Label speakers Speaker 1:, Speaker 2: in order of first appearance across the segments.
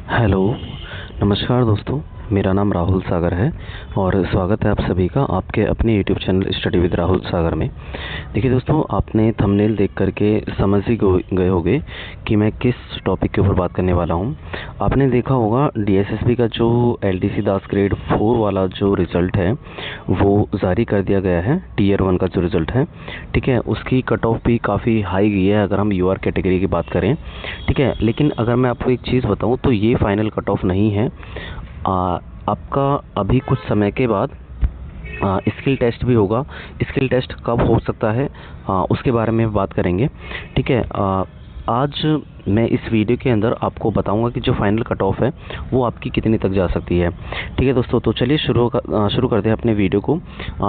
Speaker 1: Hello, नमस्कार दोस्तों। मेरा नाम राहुल सागर है और स्वागत है आप सभी का आपके अपने YouTube channel study with Rahul Sagar में। देखिए दोस्तों, आपने थंबनेल देख करके समझ ही गए होंगे कि मैं किस टॉपिक के ऊपर बात करने वाला हूं। आपने देखा होगा डीएसएसबी का जो एलडीसी दास ग्रेड 4 वाला जो रिज़ल्ट है वो जारी कर दिया गया है। टीयर 1 का जो रिज़ल्ट है, ठीक है, उसकी कट ऑफ भी काफ़ी हाई गई है अगर हम यूआर कैटेगरी की बात करें, ठीक है। लेकिन अगर मैं आपको एक चीज़ बताऊं तो ये फाइनल कट ऑफ नहीं है। आपका अभी कुछ समय के बाद स्किल टेस्ट भी होगा। स्किल टेस्ट कब हो सकता है उसके बारे में बात करेंगे, ठीक है। आज मैं इस वीडियो के अंदर आपको बताऊंगा कि जो फाइनल कट ऑफ है वो आपकी कितनी तक जा सकती है, ठीक है दोस्तों। तो चलिए शुरू करते हैं अपने वीडियो को।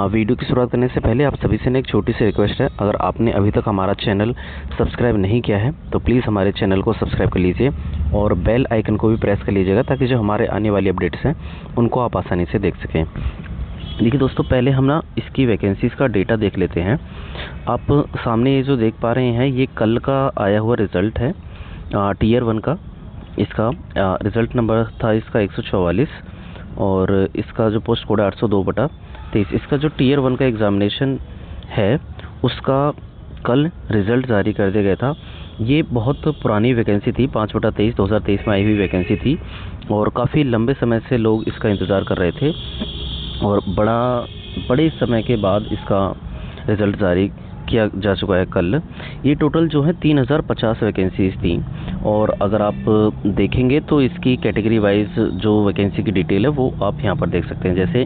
Speaker 1: वीडियो की शुरुआत करने से पहले आप सभी से एक छोटी सी रिक्वेस्ट है, अगर आपने अभी तक हमारा चैनल सब्सक्राइब नहीं किया है तो प्लीज़ हमारे चैनल को सब्सक्राइब कर लीजिए और बेल आइकन को भी प्रेस कर लीजिएगा ताकि जो हमारे आने वाली अपडेट्स हैं उनको आप आसानी से देख सकें। देखिए दोस्तों, पहले हम इसकी वैकेंसीज़ का डेटा देख लेते हैं। आप सामने ये जो देख पा रहे हैं ये कल का आया हुआ रिज़ल्ट है टीयर 1 का। इसका रिज़ल्ट नंबर था इसका 144 और इसका जो पोस्ट कोड है 802/23। इसका जो टीयर 1 का एग्ज़ामिनेशन है उसका कल रिज़ल्ट जारी कर दिया गया था। ये बहुत पुरानी वैकेंसी थी, 5/23 2023 में आई हुई वैकेंसी थी और काफ़ी लंबे समय से लोग इसका इंतज़ार कर रहे थे और बड़े समय के बाद इसका रिज़ल्ट जारी किया जा चुका है कल। ये टोटल जो है 3050 वैकेंसीज़ थी और अगर आप देखेंगे तो इसकी कैटेगरी वाइज जो वैकेंसी की डिटेल है वो आप यहाँ पर देख सकते हैं। जैसे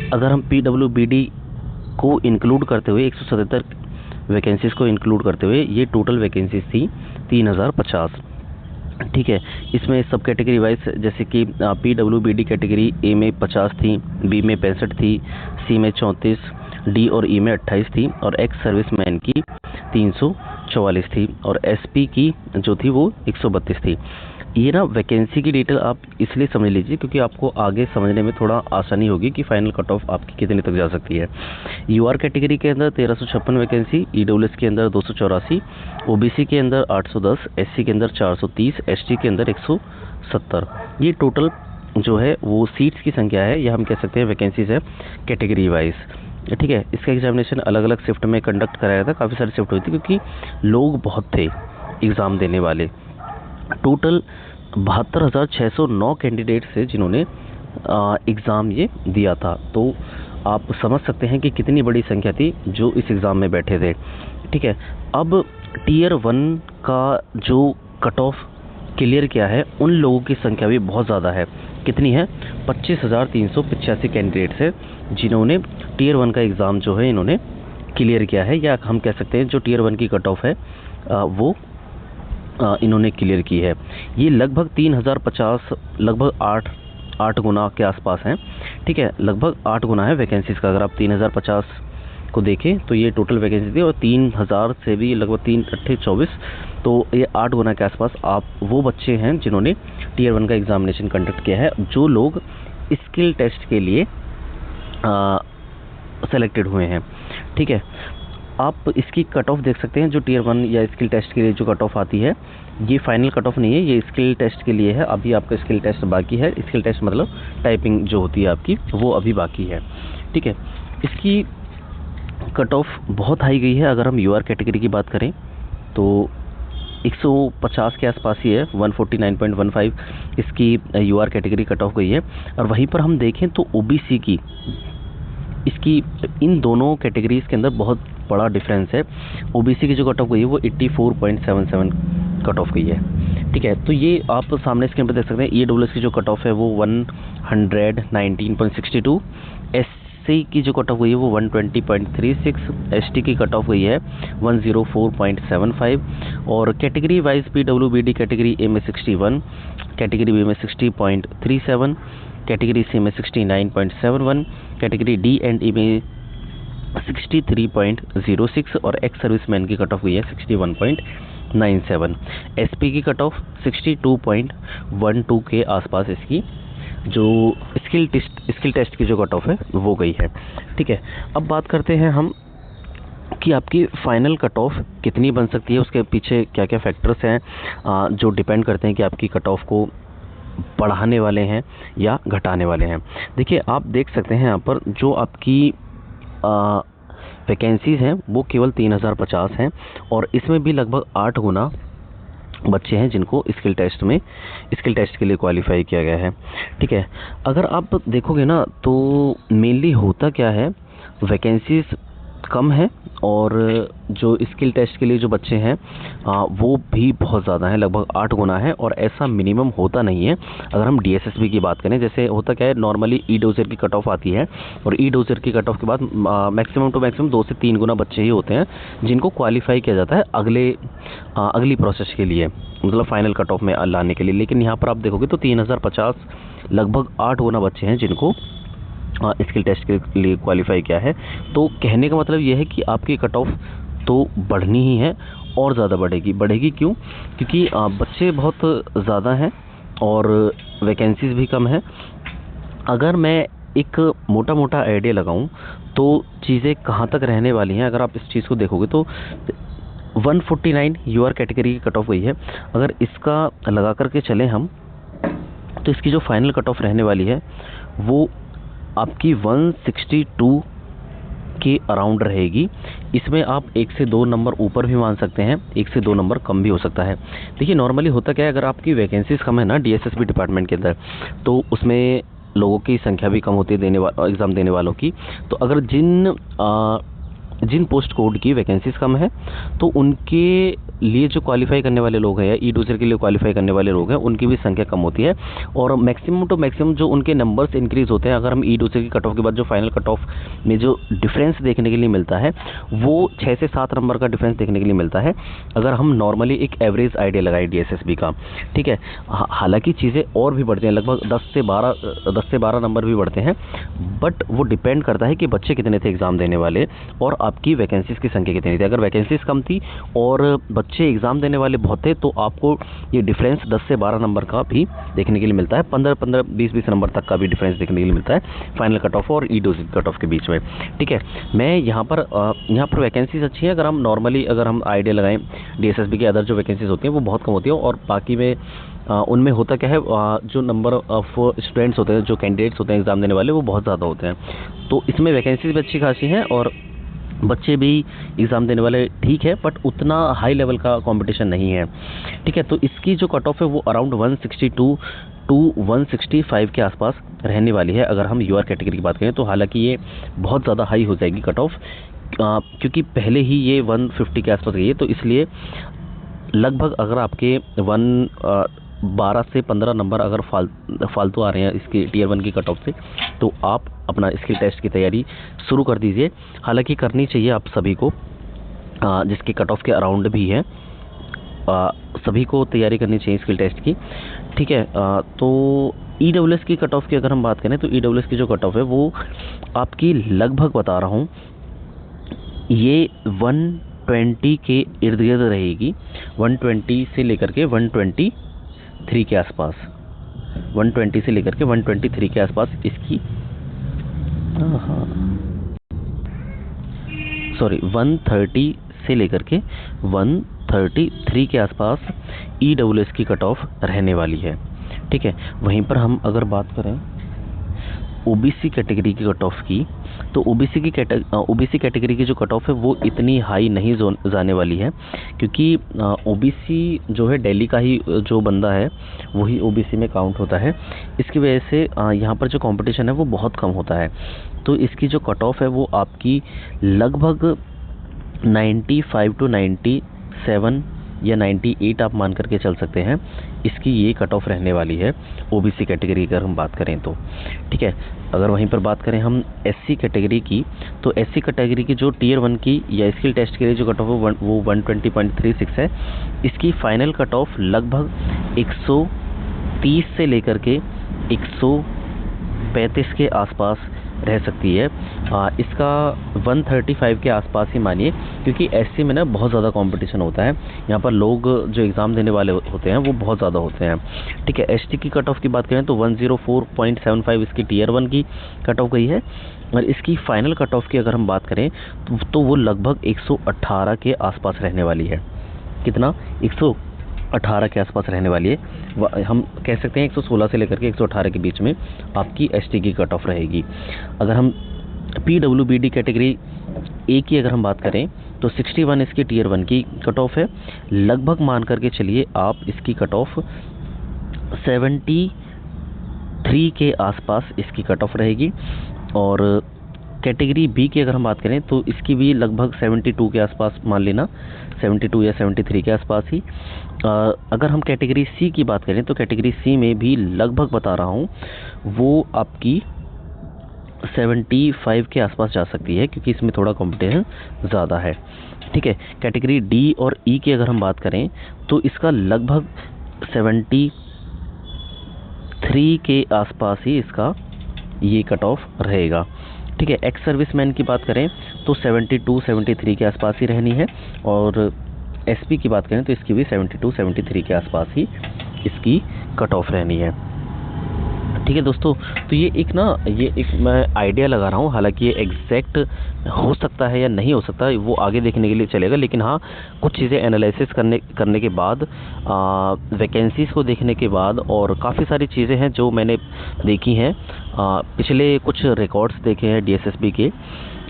Speaker 1: अगर हम पीडब्ल्यूबीडी को इंक्लूड करते हुए 177 वैकेंसीज़ को इंक्लूड करते हुए ये टोटल वैकेंसीज़ थी 3050, ठीक है। इसमें सब कैटेगरी वाइज जैसे कि पीडब्ल्यूबीडी कैटेगरी ए में 50 थी, बी में 65 थी, सी में 34, डी और ई में 28 थी और एक्स सर्विसमैन की 344 थी और एसपी की जो थी वो 132 थी। ये वैकेंसी की डिटेल आप इसलिए समझ लीजिए क्योंकि आपको आगे समझने में थोड़ा आसानी होगी कि फाइनल कट ऑफ आपकी कितने तक जा सकती है। यूआर कैटेगरी के अंदर 1356 वैकेंसी, ईडब्ल्यूएस के अंदर 284, ओबीसी के अंदर 810, एससी के अंदर 430, एसटी के अंदर 170। ये टोटल जो है वो सीट्स की संख्या है या हम कह सकते हैं वैकेंसीज है कैटेगरी वाइज, ठीक है। इसका एग्जामिनेशन अलग अलग शिफ्ट में कंडक्ट कराया था, काफ़ी सारी शिफ्ट हुई थी क्योंकि लोग बहुत थे एग्ज़ाम देने वाले। टोटल 72,609 कैंडिडेट्स थे जिन्होंने एग्ज़ाम ये दिया था। तो आप समझ सकते हैं कि कितनी बड़ी संख्या थी जो इस एग्ज़ाम में बैठे थे, ठीक है। अब टीयर 1 का जो कट ऑफ क्लियर किया है उन लोगों की संख्या भी बहुत ज़्यादा है। कितनी है? 25,385 कैंडिडेट्स है जिन्होंने टीयर 1 का एग्ज़ाम जो है इन्होंने क्लियर किया है, या हम कह सकते हैं जो टीयर 1 की कट ऑफ है वो इन्होंने क्लियर की है। ये लगभग 3050, लगभग 8 गुना के आसपास हैं, ठीक है। लगभग 8 गुना है वैकेंसीज़ का। अगर आप 3050 को देखें तो ये टोटल वैकेंसी थी और 3000 से भी लगभग 3×8=24, तो ये 8 गुना के आसपास आप वो बच्चे हैं जिन्होंने टीयर 1 का एग्ज़ामिनेशन कंडक्ट किया है, जो लोग स्किल टेस्ट के लिए सेलेक्टेड हुए हैं, ठीक है। आप इसकी कट ऑफ देख सकते हैं जो टीयर 1 या स्किल टेस्ट के लिए जो कट ऑफ आती है, ये फाइनल कट ऑफ नहीं है, ये स्किल टेस्ट के लिए है। अभी आपका स्किल टेस्ट बाकी है। स्किल टेस्ट मतलब टाइपिंग जो होती है आपकी वो अभी बाकी है, ठीक है। इसकी कट ऑफ बहुत हाई गई है। अगर हम यूआर कैटेगरी की बात करें तो 150 के आसपास ही है, 149.15 इसकी यूआर कैटेगरी कट ऑफ गई है। और वहीं पर हम देखें तो ओबीसी की इसकी इन दोनों कैटेगरीज़ के अंदर बहुत बड़ा डिफरेंस है। ओबीसी की जो कट ऑफ गई है वो 84.77 कट ऑफ गई है, ठीक है। तो ये आप सामने स्क्रीन पर देख सकते हैं। ईडब्ल्यूएस की जो कट ऑफ है वो 119.62, एससी की जो कट ऑफ गई है वो 120.36, एसटी की कट ऑफ गई है 104.75 और category wise PWBD category A में 61, कैटेगरी बी में 60.37, कैटेगरी सी में 69.71, कैटेगरी डी एंड ई में 63.06 और एक्स सर्विसमैन की कट ऑफ हुई है 61.97। एसपी की कट ऑफ 62.12 के आसपास इसकी जो स्किल टेस्ट की जो कट ऑफ है वो गई है, ठीक है। अब बात करते हैं हम कि आपकी फाइनल कट ऑफ कितनी बन सकती है, उसके पीछे क्या क्या फैक्टर्स हैं जो डिपेंड करते हैं कि आपकी कट ऑफ को बढ़ाने वाले हैं या घटाने वाले हैं। देखिए, आप देख सकते हैं यहाँ पर जो आपकी वैकेंसीज़ हैं वो केवल 3050 हैं, और इसमें भी लगभग 8 गुना बच्चे हैं जिनको स्किल टेस्ट के लिए क्वालिफाई किया गया है। ठीक है, अगर आप देखोगे ना तो मेनली होता क्या है, वैकेंसीज कम है और जो स्किल टेस्ट के लिए जो बच्चे हैं वो भी बहुत ज़्यादा हैं, लगभग 8 गुना है। और ऐसा मिनिमम होता नहीं है। अगर हम डीएसएसबी की बात करें, जैसे होता क्या है, नॉर्मली ई डोजर की कट ऑफ आती है और ई डोजर की कट ऑफ के बाद मैक्सिमम टू मैक्सिमम 2 से 3 गुना बच्चे ही होते हैं जिनको क्वालिफाई किया जाता है अगली प्रोसेस के लिए, मतलब फाइनल कट ऑफ में लाने के लिए। लेकिन यहाँ पर आप देखोगे तो 3050 लगभग 8 गुना बच्चे हैं जिनको स्किल टेस्ट के लिए क्वालिफाई किया है। तो कहने का मतलब ये है कि आपकी कट ऑफ तो बढ़नी ही है और ज़्यादा बढ़ेगी क्यों? क्योंकि बच्चे बहुत ज़्यादा हैं और वैकेंसीज भी कम है। अगर मैं एक मोटा आइडिया लगाऊं तो चीज़ें कहाँ तक रहने वाली हैं, अगर आप इस चीज़ को देखोगे तो 149 यूआर कैटेगरी की कट ऑफ गई है। अगर इसका लगा करके चलें हम, तो इसकी जो फाइनल कट ऑफ रहने वाली है वो आपकी 162 के अराउंड रहेगी। इसमें आप 1 से 2 नंबर ऊपर भी मान सकते हैं, 1 से 2 नंबर कम भी हो सकता है। देखिए, नॉर्मली होता क्या है, अगर आपकी वैकेंसीज कम है ना डीएसएसबी डिपार्टमेंट के अंदर, तो उसमें लोगों की संख्या भी कम होती है एग्ज़ाम देने वालों की। तो अगर जिन पोस्ट कोड की वैकेंसीज कम है तो उनके लिए जो क्वालिफाई करने वाले लोग हैं या ई डोजर के लिए क्वालिफाई करने वाले लोग हैं उनकी भी संख्या कम होती है, और मैक्सिमम टू मैक्सिमम जो उनके नंबर्स इंक्रीज होते हैं। अगर हम ई डोजर की कट ऑफ के बाद जो फाइनल कट ऑफ में जो डिफरेंस देखने के लिए मिलता है वो 6 से 7 नंबर का डिफरेंस देखने के लिए मिलता है, अगर हम नॉर्मली एक एवरेज आइडिया लगाएं डीएसएसबी का। ठीक है, हालांकि चीज़ें और भी बढ़ती हैं, लगभग 10 से 12 नंबर भी बढ़ते हैं, बट वो डिपेंड करता है कि बच्चे कितने थे एग्ज़ाम देने वाले और आपकी वैकेंसीज की संख्या कितनी थी। अगर वैकेंसीज कम थी और बच्चे एग्ज़ाम देने वाले बहुत थे तो आपको ये डिफरेंस 10 से 12 नंबर का भी देखने के लिए मिलता है, 15-15, 20-20 नंबर तक का भी डिफरेंस देखने के लिए मिलता है फाइनल कट ऑफ और ई डोज कट ऑफ के बीच में। ठीक है, मैं यहाँ पर वैकेंसीज अच्छी है। अगर हम आइडिया लगाएं, डीएसएसबी के अदर जो वैकेंसीज होती हैं वो बहुत कम होती है, और बाकी में उनमें होता क्या है, जो नंबर ऑफ स्टूडेंट्स होते हैं, जो कैंडिडेट्स होते हैं एग्ज़ाम देने वाले, वो बहुत ज़्यादा होते हैं। तो इसमें वैकेंसीज भी अच्छी खासी हैं और बच्चे भी एग्ज़ाम देने वाले ठीक है, बट उतना हाई लेवल का कंपटीशन नहीं है। ठीक है, तो इसकी जो कट ऑफ है वो अराउंड 162 टू 165 के आसपास रहने वाली है अगर हम यूआर कैटेगरी की बात करें। तो हालांकि ये बहुत ज़्यादा हाई हो जाएगी कट ऑफ, क्योंकि पहले ही ये 150 के आसपास गई है, तो इसलिए लगभग अगर आपके 12 से 15 नंबर अगर फालतू आ रहे हैं इसके टीयर 1 की कट ऑफ से, तो आप अपना स्किल टेस्ट की तैयारी शुरू कर दीजिए। हालांकि करनी चाहिए आप सभी को, जिसकी कट ऑफ के अराउंड भी है, सभी को तैयारी करनी चाहिए स्किल टेस्ट की। ठीक है, तो ईडब्ल्यूएस की कट ऑफ की अगर हम बात करें तो ईडब्ल्यूएस की जो कट ऑफ है वो आपकी लगभग बता रहा हूँ ये 120 के इर्द गिर्द रहेगी, 120 से लेकर के 123 के आसपास, 120 से लेकर के 123 के आसपास इसकी 130 से लेकर के 133 के आसपास ईडब्ल्यूएस की कट ऑफ रहने वाली है। ठीक है, वहीं पर हम अगर बात करें ओबीसी कैटेगरी की कट ऑफ की, तो ओबीसी कैटेगरी की जो कट ऑफ है वो इतनी हाई नहीं जाने वाली है, क्योंकि ओबीसी जो है दिल्ली का ही जो बंदा है वही ओबीसी में काउंट होता है। इसकी वजह से यहाँ पर जो कंपटीशन है वो बहुत कम होता है। तो इसकी जो कट ऑफ है वो आपकी लगभग 95 टू 97 या 98 आप मान करके चल सकते हैं, इसकी ये कट ऑफ रहने वाली है ओबीसी कैटेगरी की अगर हम बात करें तो। ठीक है, अगर वहीं पर बात करें हम एससी कैटेगरी की, तो एससी कैटेगरी की जो टीयर 1 की या स्किल टेस्ट के लिए जो कट ऑफ है वो 120.36 है। इसकी फाइनल कट ऑफ लगभग 130 से लेकर के 135 के आसपास रह सकती है। इसका 135 के आसपास ही मानिए, क्योंकि एससी में ना बहुत ज़्यादा कंपटीशन होता है, यहाँ पर लोग जो एग्ज़ाम देने वाले होते हैं वो बहुत ज़्यादा होते हैं। ठीक है, एसटी की कट ऑफ की बात करें तो 104.75 इसकी टीयर 1 की कट ऑफ गई है,
Speaker 2: और इसकी फाइनल कट ऑफ की अगर हम बात करें तो वो लगभग 118 के आसपास रहने वाली है। कितना? 118 के आसपास रहने वाली है। हम कह सकते हैं 116 से लेकर के 118 के बीच में आपकी एसटी की कट ऑफ रहेगी। अगर हम पीडब्ल्यूबीडी कैटेगरी ए की अगर हम बात करें तो 61 इसकी टियर 1 की कट ऑफ है। लगभग मान करके चलिए आप इसकी कट ऑफ 73 के आसपास इसकी कट ऑफ रहेगी। और कैटेगरी बी की अगर हम बात करें तो इसकी भी लगभग 72 के आसपास मान लेना, 72 या 73 के आसपास ही। अगर हम कैटेगरी सी की बात करें तो कैटेगरी सी में भी लगभग बता रहा हूँ वो आपकी 75 के आसपास जा सकती है, क्योंकि इसमें थोड़ा कंपटीशन ज़्यादा है। ठीक है। कैटेगरी डी और ई की अगर हम बात करें तो इसका लगभग 73 के आसपास ही इसका ये कट ऑफ रहेगा। ठीक है। एक्स सर्विसमैन की बात करें तो 72 73 के आसपास ही रहनी है। और एसपी की बात करें तो इसकी भी 72 73 के आसपास ही इसकी कट ऑफ रहनी है। ठीक है दोस्तों, तो ये एक मैं आइडिया लगा रहा हूँ, हालांकि ये एग्जैक्ट हो सकता है या नहीं हो सकता वो आगे देखने के लिए चलेगा, लेकिन हाँ कुछ चीज़ें एनालिसिस करने के बाद, वैकेंसीज़ को देखने के बाद, और काफ़ी सारी चीज़ें हैं जो मैंने देखी हैं, पिछले कुछ रिकॉर्ड्स देखे हैं डीएसएसबी के,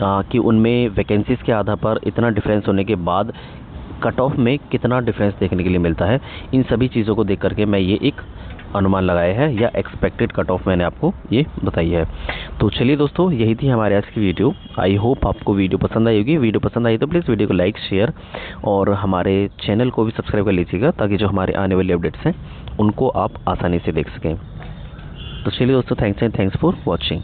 Speaker 2: कि उनमें वैकेंसीज़ के आधार पर इतना डिफरेंस होने के बाद कट ऑफ में कितना डिफरेंस देखने के लिए मिलता है। इन सभी चीज़ों को देख करके मैं ये एक अनुमान लगाया है, या एक्सपेक्टेड कट ऑफ मैंने आपको ये बताई है। तो चलिए दोस्तों, यही थी हमारे आज की वीडियो। आई होप आपको वीडियो पसंद आई होगी। वीडियो पसंद आई तो प्लीज़ वीडियो को लाइक, शेयर और हमारे चैनल को भी सब्सक्राइब कर लीजिएगा, ताकि जो हमारे आने वाले अपडेट्स हैं उनको आप आसानी से देख सकें। तो चलिए दोस्तों, थैंक्स फॉर वॉचिंग।